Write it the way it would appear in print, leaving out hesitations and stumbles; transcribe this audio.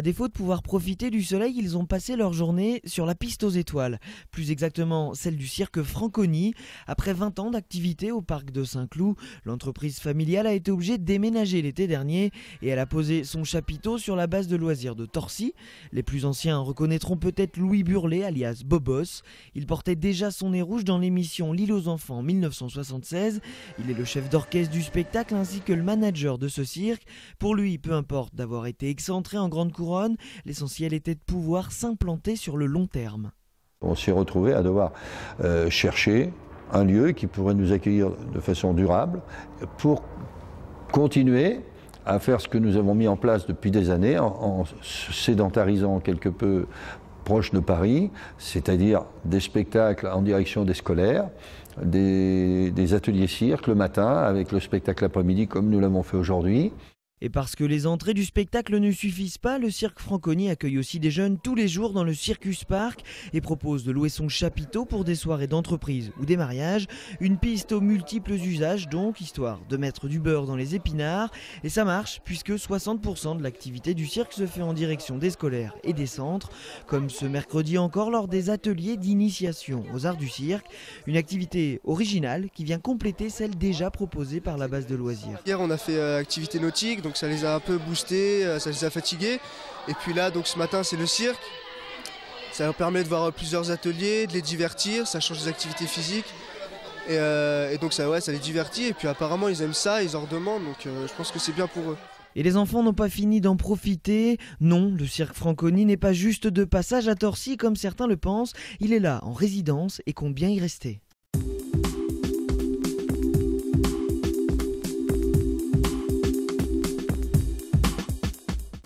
À défaut de pouvoir profiter du soleil, ils ont passé leur journée sur la piste aux étoiles. Plus exactement, celle du cirque Franconi. Après 20 ans d'activité au parc de Saint-Cloud, l'entreprise familiale a été obligée de déménager l'été dernier et elle a posé son chapiteau sur la base de loisirs de Torcy. Les plus anciens reconnaîtront peut-être Louis Burlet, alias Bobos. Il portait déjà son nez rouge dans l'émission L'île aux enfants en 1976. Il est le chef d'orchestre du spectacle ainsi que le manager de ce cirque. Pour lui, peu importe d'avoir été excentré en grande couronne, l'essentiel était de pouvoir s'implanter sur le long terme. On s'est retrouvé à devoir chercher un lieu qui pourrait nous accueillir de façon durable pour continuer à faire ce que nous avons mis en place depuis des années en se sédentarisant quelque peu proche de Paris, c'est-à-dire des spectacles en direction des scolaires, des ateliers cirque le matin avec le spectacle l'après-midi comme nous l'avons fait aujourd'hui. Et parce que les entrées du spectacle ne suffisent pas, le cirque Franconi accueille aussi des jeunes tous les jours dans le Circus Park et propose de louer son chapiteau pour des soirées d'entreprise ou des mariages. Une piste aux multiples usages donc, histoire de mettre du beurre dans les épinards. Et ça marche puisque 60% de l'activité du cirque se fait en direction des scolaires et des centres, comme ce mercredi encore lors des ateliers d'initiation aux arts du cirque. Une activité originale qui vient compléter celle déjà proposée par la base de loisirs. Hier on a fait activité nautique. Donc ça les a un peu boostés, ça les a fatigués. Et puis là, donc ce matin, c'est le cirque. Ça leur permet de voir plusieurs ateliers, de les divertir, ça change des activités physiques. Et donc ça les divertit. Et puis apparemment, ils aiment ça, ils en redemandent. Donc je pense que c'est bien pour eux. Et les enfants n'ont pas fini d'en profiter. Non, le cirque Franconi n'est pas juste de passage à Torcy comme certains le pensent. Il est là en résidence et compte bien y rester.